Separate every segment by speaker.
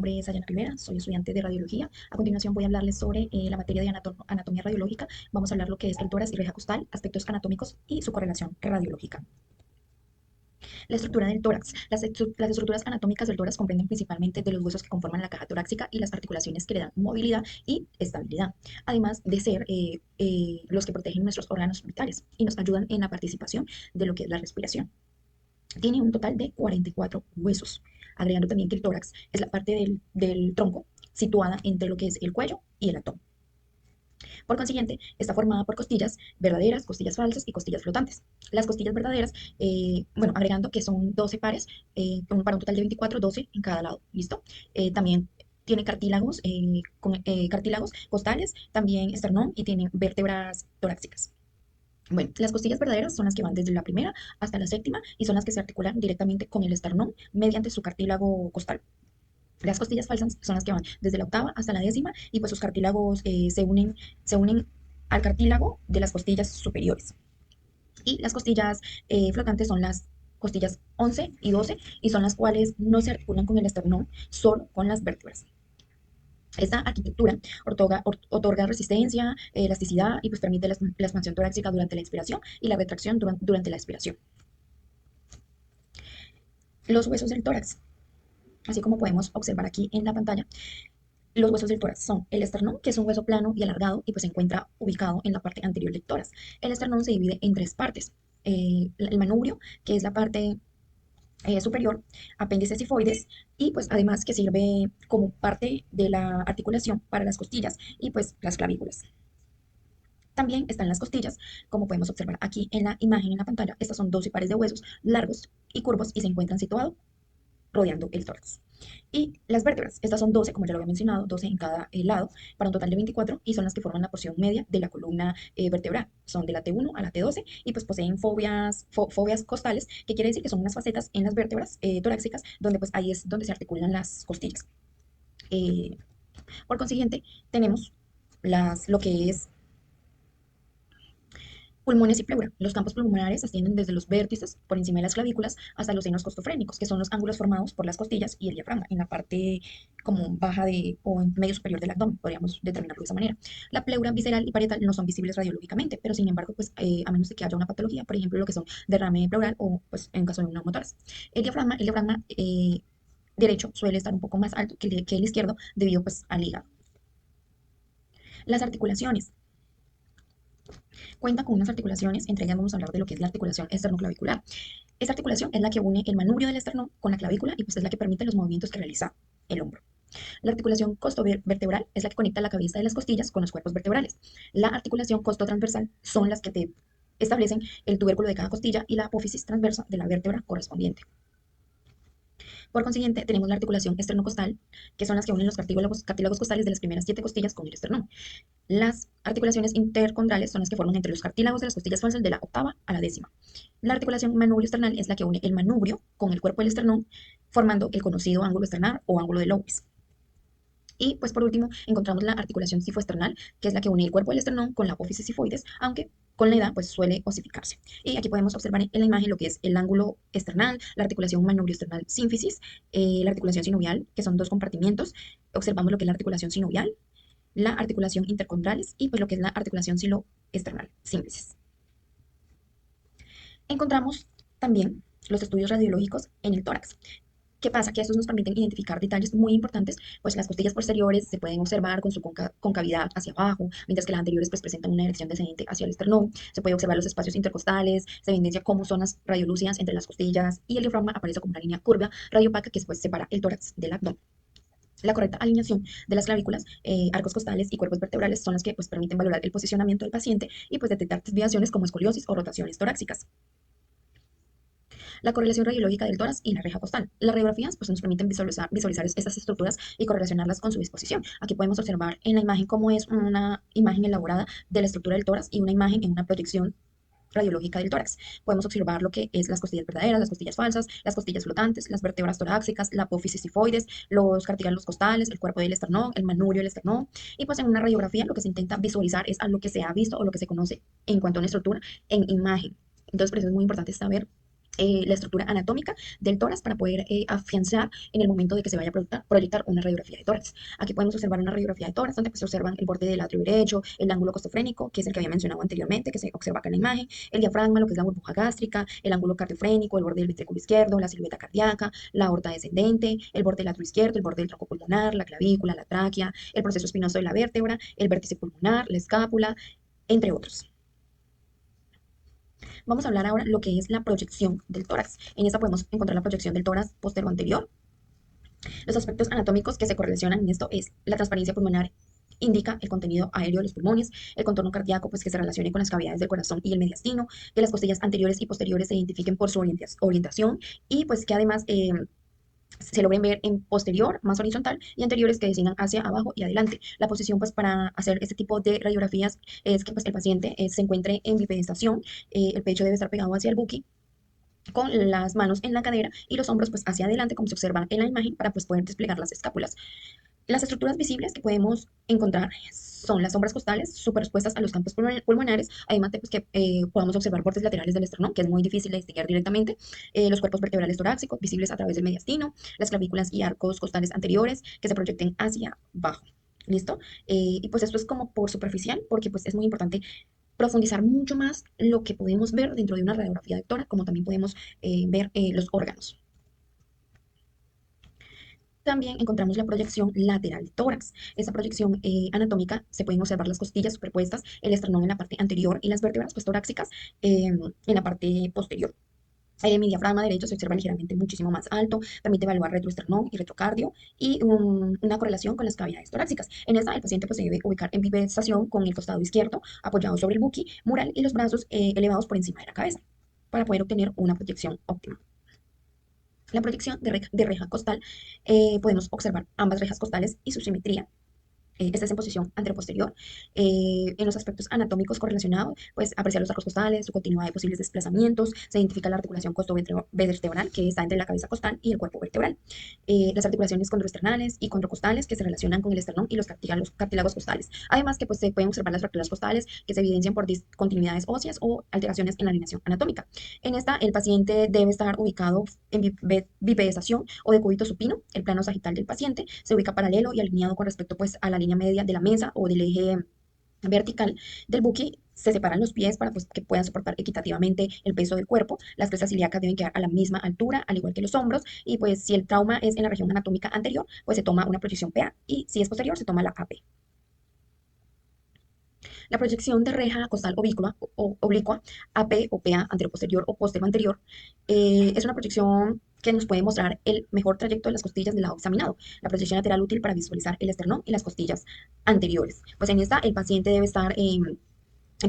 Speaker 1: nombre es Ayana Rivera, soy estudiante de radiología. A continuación voy a hablarles sobre la materia de anatomía radiológica. Vamos a hablar lo que es el tórax y reja costal, aspectos anatómicos y su correlación radiológica. La estructura del tórax. Las estructuras anatómicas del tórax comprenden principalmente de los huesos que conforman la caja torácica y las articulaciones que le dan movilidad y estabilidad, además de ser los que protegen nuestros órganos vitales y nos ayudan en la participación de lo que es la respiración. Tiene un total de 44 huesos, agregando también que el tórax es la parte del tronco situada entre lo que es el cuello y el abdomen. Por consiguiente, está formada por costillas verdaderas, costillas falsas y costillas flotantes. Las costillas verdaderas, bueno, agregando que son 12 pares, para un total de 24, 12 en cada lado, ¿listo? También tiene cartílagos costales, también esternón y tiene vértebras torácicas. Bueno, las costillas verdaderas son las que van desde la primera hasta la séptima y son las que se articulan directamente con el esternón mediante su cartílago costal. Las costillas falsas son las que van desde la octava hasta la décima y pues sus cartílagos se unen al cartílago de las costillas superiores. Y las costillas flotantes son las costillas 11 y 12 y son las cuales no se articulan con el esternón, solo con las vértebras. Esta arquitectura otorga resistencia, elasticidad y pues permite la expansión torácica durante la inspiración y la retracción durante la expiración. Los huesos del tórax, así como podemos observar aquí en la pantalla, los huesos del tórax son el esternón, que es un hueso plano y alargado y pues se encuentra ubicado en la parte anterior del tórax. El esternón se divide en tres partes. El manubrio, que es la parte superior, apéndices sifoides y pues además que sirve como parte de la articulación para las costillas y pues las clavículas. También están las costillas, como podemos observar aquí en la imagen en la pantalla. Estas son 12 pares de huesos largos y curvos y se encuentran situados rodeando el tórax. Y las vértebras, estas son 12, como ya lo había mencionado, 12 en cada lado, para un total de 24, y son las que forman la porción media de la columna vertebral. Son de la T1 a la T12 y pues poseen fobias costales, que quiere decir que son unas facetas en las vértebras torácicas, donde pues ahí es donde se articulan las costillas. Eh, por consiguiente, tenemos lo que es pulmones y pleura. Los campos pulmonares se extienden desde los vértices, por encima de las clavículas, hasta los senos costofrénicos, que son los ángulos formados por las costillas y el diafragma, en la parte como baja o en medio superior del abdomen, podríamos determinarlo de esa manera. La pleura visceral y parietal no son visibles radiológicamente, pero sin embargo, pues a menos de que haya una patología, por ejemplo, lo que son derrame pleural o pues en caso de un neumotórax. El diafragma derecho suele estar un poco más alto que el izquierdo debido pues al hígado. Las articulaciones. Cuenta con unas articulaciones, entre ellas vamos a hablar de lo que es la articulación esternoclavicular. Esta articulación es la que une el manubrio del esternón con la clavícula y pues es la que permite los movimientos que realiza el hombro. La articulación costovertebral es la que conecta la cabeza de las costillas con los cuerpos vertebrales. La articulación costotransversal son las que te establecen el tubérculo de cada costilla y la apófisis transversa de la vértebra correspondiente. Por consiguiente, tenemos la articulación esternocostal, que son las que unen los cartílagos costales de las primeras 7 costillas con el esternón. Las articulaciones intercondrales son las que forman entre los cartílagos de las costillas falsas de la octava a la décima. La articulación manubrio-esternal es la que une el manubrio con el cuerpo del esternón, formando el conocido ángulo esternal o ángulo de Lopez. Y pues por último encontramos la articulación sifoesternal, que es la que une el cuerpo del esternón con la apófisis sifoides, aunque con la edad pues suele osificarse. Y aquí podemos observar en la imagen lo que es el ángulo esternal, la articulación manubrio-esternal sínfisis, la articulación sinovial, que son dos compartimientos. Observamos lo que es la articulación sinovial, la articulación intercondrales y pues lo que es la articulación siloesternal sínfisis. Encontramos también los estudios radiológicos en el tórax. ¿Qué pasa? Que estos nos permiten identificar detalles muy importantes, pues las costillas posteriores se pueden observar con su concavidad hacia abajo, mientras que las anteriores pues presentan una erección descendente hacia el esternón. Se puede observar los espacios intercostales, se evidencia cómo zonas radiolúcidas entre las costillas y el diafragma aparece como una línea curva radiopaca que después separa el tórax del abdomen. La correcta alineación de las clavículas, arcos costales y cuerpos vertebrales son las que pues, permiten valorar el posicionamiento del paciente y pues, detectar desviaciones como escoliosis o rotaciones torácicas. La correlación radiológica del tórax y la reja costal. Las radiografías pues, nos permiten visualizar estas estructuras y correlacionarlas con su disposición. Aquí podemos observar en la imagen cómo es una imagen elaborada de la estructura del tórax y una imagen en una proyección radiológica del tórax. Podemos observar lo que es las costillas verdaderas, las costillas falsas, las costillas flotantes, las vértebras torácicas, la apófisis sifoides, los cartílagos costales, el cuerpo del esternón, el manubrio del esternón. Y pues en una radiografía lo que se intenta visualizar es a lo que se ha visto o lo que se conoce en cuanto a una estructura en imagen. Entonces, por eso es muy importante saber la estructura anatómica del tórax para poder afianzar en el momento de que se vaya a proyectar una radiografía de tórax. Aquí podemos observar una radiografía de tórax donde pues, se observan el borde del atrio derecho, el ángulo costofrénico, que es el que había mencionado anteriormente, que se observa acá en la imagen, el diafragma, lo que es la burbuja gástrica, el ángulo cardiofrénico, el borde del ventrículo izquierdo, la silueta cardíaca, la aorta descendente, el borde del atrio izquierdo, el borde del tronco pulmonar, la clavícula, la tráquea, el proceso espinoso de la vértebra, el vértice pulmonar, la escápula, entre otros. Vamos a hablar ahora lo que es la proyección del tórax. En esta podemos encontrar la proyección del tórax postero anterior. Los aspectos anatómicos que se correlacionan en esto es la transparencia pulmonar, indica el contenido aéreo de los pulmones, el contorno cardíaco pues que se relacione con las cavidades del corazón y el mediastino, que las costillas anteriores y posteriores se identifiquen por su orientación y pues que además se logren ver en posterior, más horizontal, y anteriores que desciendan hacia abajo y adelante. La posición pues para hacer este tipo de radiografías es que pues el paciente se encuentre en bipedestación, el pecho debe estar pegado hacia el buki, con las manos en la cadera y los hombros pues hacia adelante como se observa en la imagen para pues poder desplegar las escápulas. Las estructuras visibles que podemos encontrar son las sombras costales superpuestas a los campos pulmonares, además de pues, que podamos observar bordes laterales del esternón, que es muy difícil de distinguir directamente, los cuerpos vertebrales torácicos visibles a través del mediastino, las clavículas y arcos costales anteriores que se proyecten hacia abajo. ¿Listo? Y pues esto es como por superficial, porque pues es muy importante profundizar mucho más lo que podemos ver dentro de una radiografía de tórax, como también podemos ver los órganos. También encontramos la proyección lateral del tórax. Esta proyección anatómica se pueden observar las costillas superpuestas, el esternón en la parte anterior y las vértebras pues, torácicas en la parte posterior. Mi diafragma derecho se observa ligeramente muchísimo más alto, permite evaluar retroesternón y retrocardio y una correlación con las cavidades torácicas. En esta, el paciente pues, se debe ubicar en bipedestación con el costado izquierdo apoyado sobre el buki mural y los brazos elevados por encima de la cabeza para poder obtener una proyección óptima. La proyección de reja costal, podemos observar ambas rejas costales y su simetría. Esta es en posición anteroposterior. En los aspectos anatómicos correlacionados, pues apreciar los arcos costales, su continuidad de posibles desplazamientos, se identifica la articulación costovertebral que está entre la cabeza costal y el cuerpo vertebral. Las articulaciones condroesternales y condrocostales que se relacionan con el esternón y los cartílagos costales. Además que pues, se pueden observar las fracturas costales que se evidencian por discontinuidades óseas o alteraciones en la alineación anatómica. En esta, el paciente debe estar ubicado en bipedestación o decúbito supino. El plano sagital del paciente se ubica paralelo y alineado con respecto pues, a la línea media de la mesa o del eje vertical del buki. Se separan los pies para pues, que puedan soportar equitativamente el peso del cuerpo. Las crestas ilíacas deben quedar a la misma altura, al igual que los hombros. Y pues si el trauma es en la región anatómica anterior, pues se toma una proyección PA. Y si es posterior, se toma la AP. La proyección de reja costal oblicua, AP o PA, anterior-posterior o posterior-anterior, es una proyección que nos puede mostrar el mejor trayecto de las costillas del lado examinado. La proyección lateral útil para visualizar el esternón y las costillas anteriores. Pues en esta el paciente debe estar en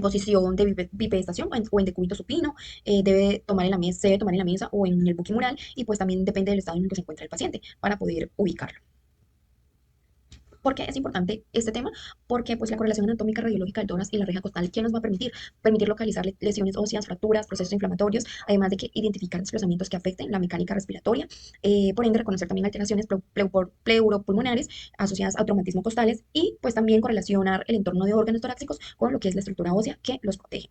Speaker 1: posición de bipedestación o en decúbito supino, debe tomar en la mesa, se debe tomar en la mesa o en el buki mural y pues también depende del estado en el que se encuentra el paciente para poder ubicarlo. ¿Por qué es importante este tema? Porque pues, la correlación anatómica radiológica del tórax y la reja costal, ¿qué nos va a permitir? Permitir localizar lesiones óseas, fracturas, procesos inflamatorios, además de que identificar desplazamientos que afecten la mecánica respiratoria, por ende reconocer también alteraciones pleuropulmonares asociadas a traumatismo costales y pues también correlacionar el entorno de órganos torácicos con lo que es la estructura ósea que los protege.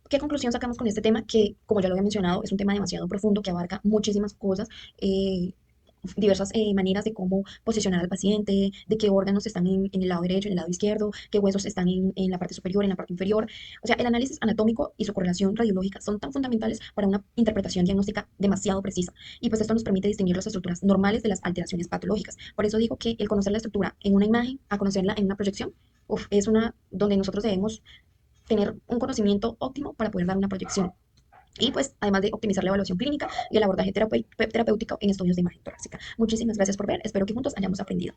Speaker 1: ¿Qué conclusión sacamos con este tema? Que, como ya lo había mencionado, es un tema demasiado profundo que abarca muchísimas cosas, diversas maneras de cómo posicionar al paciente, de qué órganos están en el lado derecho, en el lado izquierdo, qué huesos están en la parte superior, en la parte inferior. O sea, el análisis anatómico y su correlación radiológica son tan fundamentales para una interpretación diagnóstica demasiado precisa. Y pues esto nos permite distinguir las estructuras normales de las alteraciones patológicas. Por eso digo que el conocer la estructura en una imagen a conocerla en una proyección, es una donde nosotros debemos tener un conocimiento óptimo para poder dar una proyección. Y pues, además de optimizar la evaluación clínica y el abordaje terapéutico en estudios de imagen torácica. Muchísimas gracias por ver. Espero que juntos hayamos aprendido.